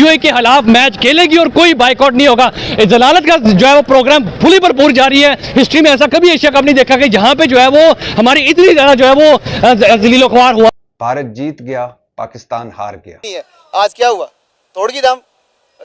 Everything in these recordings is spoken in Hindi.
यूएई के खिलाफ मैच खेलेगी और कोई बाइकआउट नहीं होगा। जलालत का जो है वो प्रोग्राम फुली भरपूर जारी है। हिस्ट्री में ऐसा कभी एशिया कप नहीं देखा कि जहां पे जो है वो हमारी इतनी ज्यादा जो है वो जलीलो ख्वार हुआ। भारत जीत गया, पाकिस्तान हार गया। आज क्या हुआ? तोड़ की दम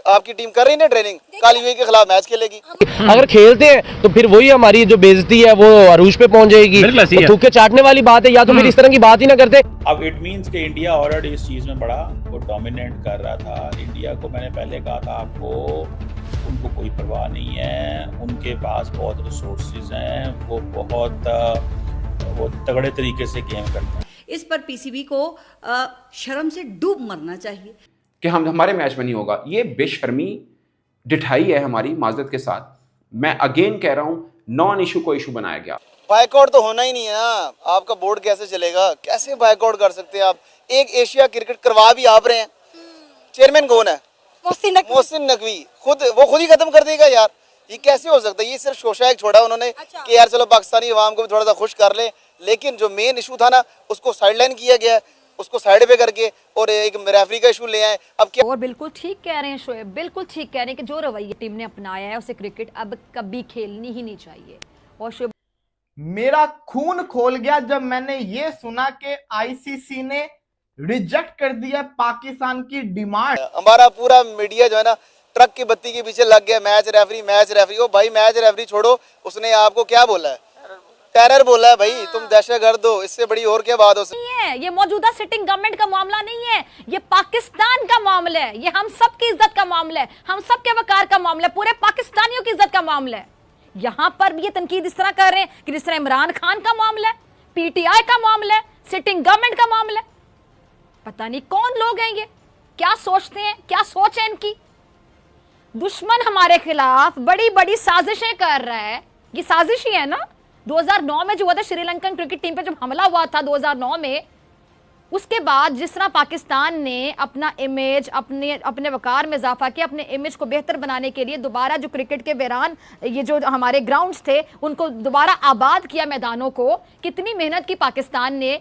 आपकी टीम कर रही है ट्रेनिंग, कल यूएई के खिलाफ मैच खेलेगी। अगर खेलते हैं तो फिर वही हमारी जो बेइज्जती है वो अरूज पे पहुंच जाएगी। तो थूक के चाटने वाली बात है, या तो फिर इस तरह की बात ही ना करते। अब इट मींस कि इंडिया ऑलरेडी इस चीज़ में बड़ा वो डोमिनेट कर रहा था। इंडिया को मैंने पहले कहा था आपको, उनको कोई परवाह नहीं है, उनके पास बहुत रिसोर्सेज हैं, वो बहुत वो तगड़े तरीके से गेम करते हैं। इस पर पीसीबी को शर्म से डूब मरना चाहिए कि हमारे मैच में नहीं होगा। ये बेशर्मी डिठाई है हमारी, माजरत के साथ। मैं अगेन कह रहा हूं, नॉन इशू को इशू बनाया गया। बाइकआउट तो होना ही नहीं है ना। आपका बोर्ड कैसे चलेगा? कैसे बाइकआउट कर सकते हैं आप? एक एशिया क्रिकेट करवा भी आप रहे हैं। चेयरमैन कौन है? मोहसिन नकवी। वो खुद ही खत्म कर देगा यार। ये कैसे हो सकता है? ये सिर्फ शोशा एक छोड़ा उन्होंने कि यार चलो पाकिस्तानी अवाम को भी थोड़ा सा खुश कर ले, लेकिन जो मेन इशू था ना उसको साइडलाइन किया गया, उसको साइड पे करके और एक रेफरी का इशू ले आए। अब क्या? और बिल्कुल ठीक कह रहे हैं शोएब, बिल्कुल ठीक कह रहे हैं कि जो रवैया टीम ने अपनाया है उसे क्रिकेट अब कभी खेलनी ही नहीं चाहिए। और शोएब, मेरा खून खोल गया जब मैंने ये सुना कि आईसीसी ने रिजेक्ट कर दिया पाकिस्तान की डिमांड। हमारा पूरा मीडिया जो है ना ट्रक की बत्ती के पीछे लग गया, मैच रेफरी। ओ भाई मैच रेफरी छोड़ो, उसने आपको क्या बोला है? टेरर बोला है भाई, तुम दहशतगर्द हो। इससे बड़ी और क्या बात हो सकती है? ये मौजूदा सिटिंग गवर्नमेंट का मामला नहीं है, ये पाकिस्तान का मामला है, ये हम सब की इज्जत का मामला है, हम सब के वकार का मामला है, पूरे पाकिस्तानियों की इज्जत का मामला है। यहाँ पर भी ये तनकीद इस तरह कर रहे हैं कि जिस तरह इमरान खान का मामला है, पीटीआई का मामला है, सिटिंग गवर्नमेंट का मामला है। पता नहीं कौन लोग हैं ये, क्या सोचते हैं, क्या सोच है इनकी। दुश्मन हमारे खिलाफ बड़ी बड़ी साजिशें कर रहा है। ये साजिश ही है ना। 2009 में जो हुआ था श्रीलंकन क्रिकेट टीम पे जब हमला हुआ था 2009 में, उसके बाद जिस तरह पाकिस्तान ने अपना इमेज, अपने वकार में इजाफा किया, अपने इमेज को बेहतर बनाने के लिए दोबारा जो क्रिकेट के वीरान ये जो हमारे ग्राउंड्स थे उनको दोबारा आबाद किया, मैदानों को। कितनी मेहनत की पाकिस्तान ने।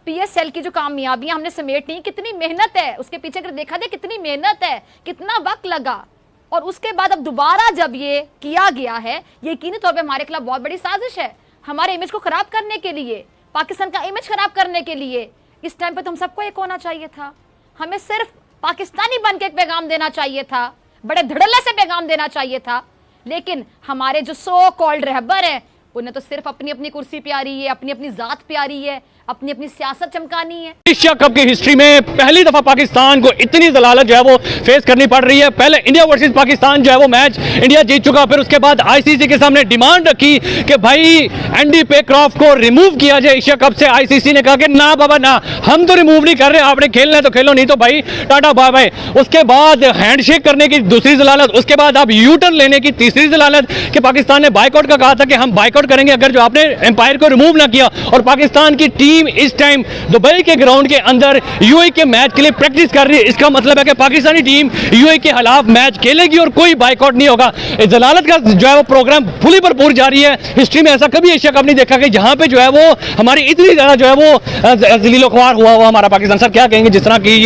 पीएसएल की जो कामयाबियां हमने समेट ली, कितनी मेहनत है उसके पीछे, अगर देखा जाए कितनी मेहनत है, कितना वक्त लगा। और उसके बाद अब दोबारा जब ये किया गया है, यकीनी तौर पे हमारे खिलाफ बहुत बड़ी साजिश है, हमारे इमेज को खराब करने के लिए, पाकिस्तान का इमेज खराब करने के लिए। इस टाइम पे तो हम सबको एक होना चाहिए था, हमें सिर्फ पाकिस्तानी बन के एक पैगाम देना चाहिए था, बड़े धड़ल्ले से पैगाम देना चाहिए था। लेकिन हमारे जो सो कॉल्ड रहबर है उन्हें तो सिर्फ अपनी अपनी कुर्सी प्यारी है, अपनी अपनी जात प्यारी है, अपनी अपनी सियासत चमकानी है। एशिया कप की हिस्ट्री में पहली दफा पाकिस्तान को इतनी जलालत जो है वो फेस करनी पड़ रही है। पहले इंडिया वर्सेस पाकिस्तान जो है वो मैच इंडिया जीत चुका, फिर उसके बाद आईसीसी के सामने डिमांड रखी कि भाई एंडी पेक्रॉफ्ट को रिमूव किया जाए एशिया कप से। आईसीसी ने कहा कि ना बाबा ना, हम तो रिमूव नहीं कर रहे, आपने खेलना है तो खेलो, नहीं तो भाई टाटा बाय बाय। उसके बाद हैंडशेक करने की दूसरी जलालत, उसके बाद अब यू टर्न लेने की तीसरी जलालत कि पाकिस्तान ने बाइकआउट का कहा था कि हम बाइकआउट करेंगे अगर जो आपने एम्पायर को रिमूव ना किया। और पाकिस्तान की टीम इस टाइम दुबई के ग्राउंड के अंदर यूएई के मैच के लिए प्रैक्टिस कर रही है। इसका मतलब है कि पाकिस्तानी टीम यूएई के खिलाफ मैच खेलेगी और कोई बाइकआउट नहीं होगा। जलालत का जो है वो प्रोग्राम फुली भरपूर जारी है। हिस्ट्री में ऐसा कभी एशिया कप नहीं देखा कि जहां पे जो है वो हमारी इतनी ज्यादा जो है वो जलीलो ख्वार हुआ हमारा पाकिस्तान। सर क्या कहेंगे जिस तरह की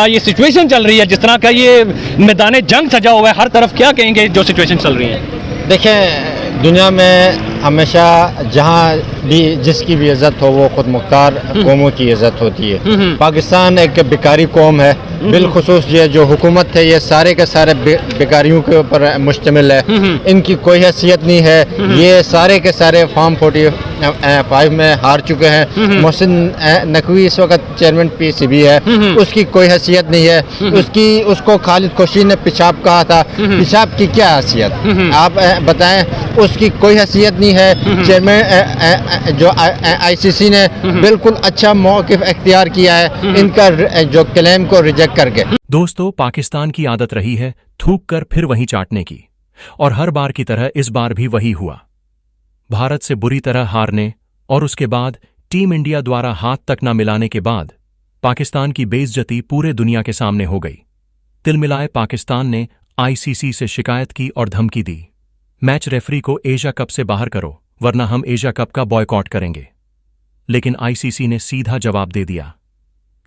ये सिचुएशन चल रही है, जिस तरह का ये मैदान जंग सजा हुआ है हर तरफ, क्या कहेंगे जो सिचुएशन चल रही है? देखें, दुनिया में हमेशा जहाँ भी जिसकी भी इज्जत हो वो खुद मुख्तार कौमों की इज्जत होती है। पाकिस्तान एक बेकारी कौम है, बिलखुसूस ये जो हुकूमत है ये सारे के सारे बेकारियों के ऊपर मुश्तमिल है। इनकी कोई हैसियत नहीं है। ये सारे के सारे फॉर्म 45 में हार चुके हैं। मोहसिन नकवी इस वक्त चेयरमैन पीसीबी है, उसकी कोई हैसियत नहीं है। उसको खालिद खुशी ने पेशाब कहा था, पेशाब की क्या हैसियत आप बताएं? उसकी कोई हैसियत नहीं है। चेयरमैन जो आईसीसी ने बिल्कुल अच्छा मौक़िफ़ इख्तियार किया है इनका जो क्लेम को रिजेक्ट करके। दोस्तों, पाकिस्तान की आदत रही है थूक कर फिर वहीं चाटने की, और हर बार की तरह इस बार भी वही हुआ। भारत से बुरी तरह हारने और उसके बाद टीम इंडिया द्वारा हाथ तक न मिलाने के बाद पाकिस्तान की बेइज्जती पूरे दुनिया के सामने हो गई। तिलमिलाए पाकिस्तान ने आईसीसी से शिकायत की और धमकी दी, मैच रेफरी को एशिया कप से बाहर करो वरना हम एशिया कप का बॉयकॉट करेंगे। लेकिन आईसीसी ने सीधा जवाब दे दिया,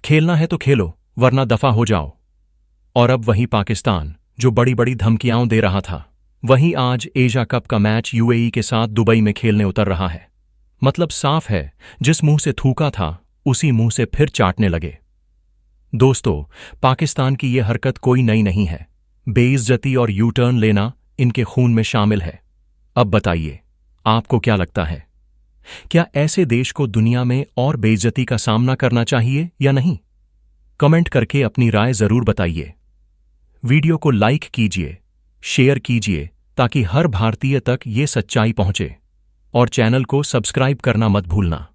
खेलना है तो खेलो वरना दफा हो जाओ। और अब वही पाकिस्तान जो बड़ी बड़ी धमकियां दे रहा था, वहीं आज एशिया कप का मैच यूएई के साथ दुबई में खेलने उतर रहा है। मतलब साफ है, जिस मुंह से थूका था उसी मुंह से फिर चाटने लगे। दोस्तों, पाकिस्तान की यह हरकत कोई नई नहीं है। बेइज्जती और यू टर्न लेना इनके खून में शामिल है। अब बताइए, आपको क्या लगता है? क्या ऐसे देश को दुनिया में और बेइज्जती का सामना करना चाहिए या नहीं? कमेंट करके अपनी राय जरूर बताइए। वीडियो को लाइक कीजिए, शेयर कीजिए ताकि हर भारतीय तक ये सच्चाई पहुंचे, और चैनल को सब्सक्राइब करना मत भूलना।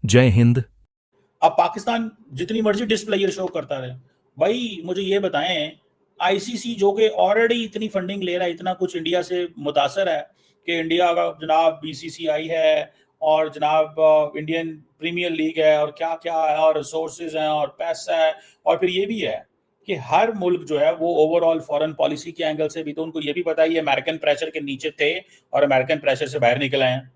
जय हिंद। अब पाकिस्तान जितनी मर्जी डिस्प्लेयर शो करता रहे, भाई मुझे ये बताएं, आईसीसी जो कि ऑलरेडी इतनी फंडिंग ले रहा है, इतना कुछ इंडिया से मुतासर है कि इंडिया का जनाब बीसीसीआई है और जनाब इंडियन प्रीमियर लीग है और क्या क्या है और रिसोर्सेज हैं और पैसा है, और फिर ये भी है कि हर मुल्क जो है वो ओवरऑल फॉरेन पॉलिसी के एंगल से भी तो उनको ये भी पता है अमेरिकन प्रेशर के नीचे थे और अमेरिकन प्रेशर से बाहर निकल आए हैं।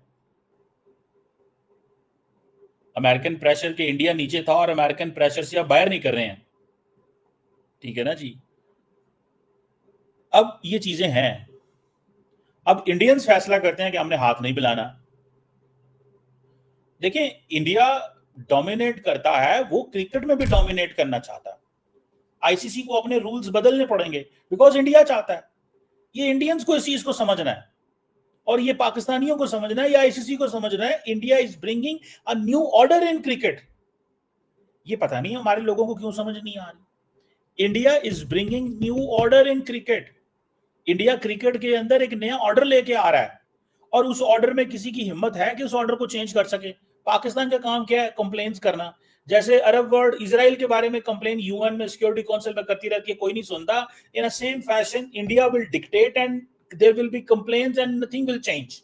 अमेरिकन प्रेशर के इंडिया नीचे था और अमेरिकन प्रेशर से अब बाहर नहीं कर रहे हैं। ठीक है ना जी। अब ये चीजें हैं। अब इंडियंस फैसला करते हैं कि हमने हाथ नहीं मिलाना। देखिए, इंडिया डोमिनेट करता है, वो क्रिकेट में भी डोमिनेट करना चाहता है। आईसीसी को अपने रूल्स बदलने पड़ेंगे बिकॉज इंडिया चाहता है। ये इंडियंस को इस चीज को समझना है और ये पाकिस्तानियों को समझना है, या आईसीसी को समझना है। India is bringing a new order in cricket. ये पता नहीं हमारे लोगों को क्यों समझ नहीं आ रही। India is bringing new order in cricket. India cricket के अंदर एक नया ऑर्डर लेके आ रहा है और उस ऑर्डर में किसी की हिम्मत है कि उस ऑर्डर को चेंज कर सके? पाकिस्तान का काम क्या है? कंप्लेंट्स करना। जैसे अरब वर्ल्ड इजराइल के बारे में कंप्लेन यूएन में सिक्योरिटी काउंसिल में करती रहती है, कोई नहीं सुनता। In a same fashion India will dictate and there will be complaints and nothing will change.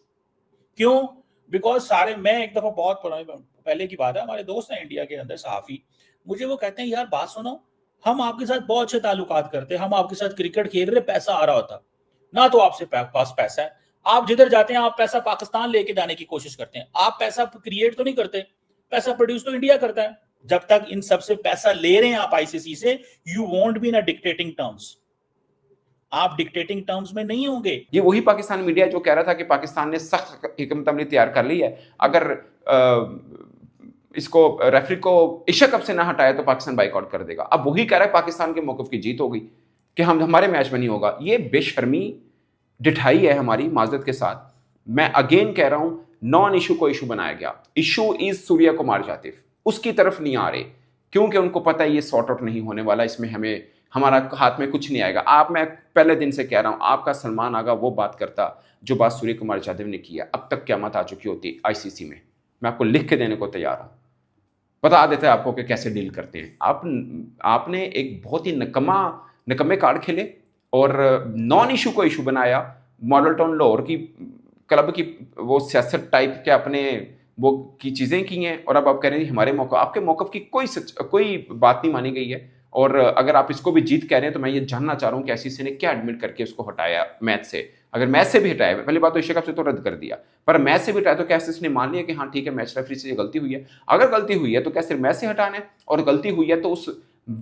क्यों? बिकॉज सारे, मैं एक दफा बहुत पहले की बात है, हमारे दोस्त हैं इंडिया के अंदर सहाफी, मुझे वो कहते हैं यार बात सुनो, हम आपके साथ बहुत अच्छे ताल्लुकात करते हैं, हम आपके साथ क्रिकेट खेल रहे, पैसा आ रहा होता ना, तो आपसे पास पैसा है, आप जिधर जाते हैं आप पैसा पाकिस्तान लेके जाने की कोशिश करते हैं, आप पैसा क्रिएट तो नहीं करते, पैसा प्रोड्यूस तो इंडिया करता है। जब तक इन सबसे पैसा ले रहे हैं आप आईसीसी से, you won't be in a dictating terms. आप डिक्टेटिंग टर्म्स में नहीं होंगे। ये वही पाकिस्तान मीडिया जो कह रहा था कि पाकिस्तान ने सख्त हिकमत अमली तैयार कर ली है, अगर इसको रेफरी को एशिया कप से ना हटाया तो पाकिस्तान बाइकआउट कर देगा। अब वही कह रहा है पाकिस्तान के मौक़िफ़ की जीत हो गई कि हमारे मैच में नहीं होगा। ये बेशर्मी डिठाई है हमारी, माजरत के साथ। मैं अगेन कह रहा हूं, नॉन इशू को इशू बनाया गया। इशू इज सूर्या कुमार जातिव, उसकी तरफ नहीं आ रहे क्योंकि उनको पता है ये सॉर्ट आउट नहीं होने वाला, इसमें हमारा हाथ में कुछ नहीं आएगा। मैं पहले दिन से कह रहा हूं, आपका सलमान आगा वो बात करता जो बात सूर्य कुमार जाधव ने किया, अब तक क़यामत आ चुकी होती आईसीसी में। मैं आपको लिख के देने को तैयार हूं, बता देते हैं आपको कि कैसे डील करते हैं। आपने एक बहुत ही निकम्मे कार्ड खेले और नॉन इशू को इशू बनाया। मॉडल टाउन लाहौर की क्लब की वो सियासत टाइप के अपने वो की चीज़ें की हैं और अब आप कह रहे हैं हमारे मौक़िफ़, आपके मौक़िफ़ की कोई बात नहीं मानी गई है। और अगर आप इसको भी जीत कह रहे हैं तो मैं ये जानना चाह रहा हूँ कि आईसीसी ने क्या एडमिट करके उसको हटाया मैच से। अगर मैच से भी हटाया, पहली बात तो एशिया कप से तो रद्द कर दिया, पर मैच से भी हटाया तो क्या आईसीसी ने मान लिया कि हाँ ठीक है मैच रेफरी से ये गलती हुई है? अगर गलती हुई है तो क्या सिर्फ मैच से हटाना है? और गलती हुई है तो उस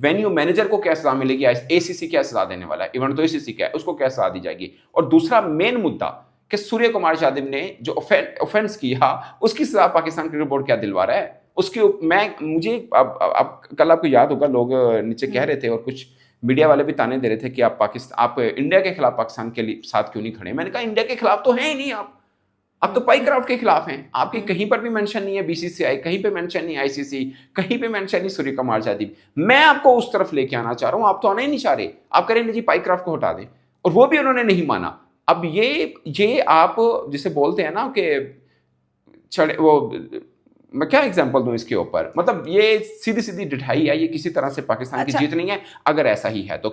वेन्यू मैनेजर को क्या सजा मिलेगी? एसीसी क्या सजा देने वाला है? इवन तो एसीसी क्या है, उसको क्या सजा दी जाएगी? और दूसरा मेन मुद्दा कि सूर्य कुमार यादव ने जो ऑफेंस किया उसकी सजा पाकिस्तान क्रिकेट बोर्ड क्या दिलवा रहा है? उसकी मुझे कल आपको याद होगा, लोग नीचे कह रहे थे और कुछ मीडिया वाले भी ताने दे रहे थे कि आप इंडिया के खिलाफ पाकिस्तान के साथ क्यों नहीं खड़े। मैंने कहा इंडिया के खिलाफ तो है ही नहीं, आप तो पाइक्राफ्ट के खिलाफ हैं। आपके कहीं पर भी मेंशन नहीं है बीसीसीआई, कहीं पे मेंशन नहीं आईसीसी, कहीं पे मेंशन नहीं सूर्य कुमार यादव। मैं आपको उस तरफ लेके आना चाह रहा हूं, आप तो आना ही नहीं चाह रहे। आप करें जी पाइक्राफ्ट को हटा दें, और वो भी उन्होंने नहीं माना। अब ये आप जिसे बोलते हैं ना कि वो मैं क्या एग्जांपल दूं इसके ऊपर, मतलब ये सीधी सीधी डिठाई है, ये किसी तरह से पाकिस्तान की जीत नहीं है। अगर ऐसा ही है तो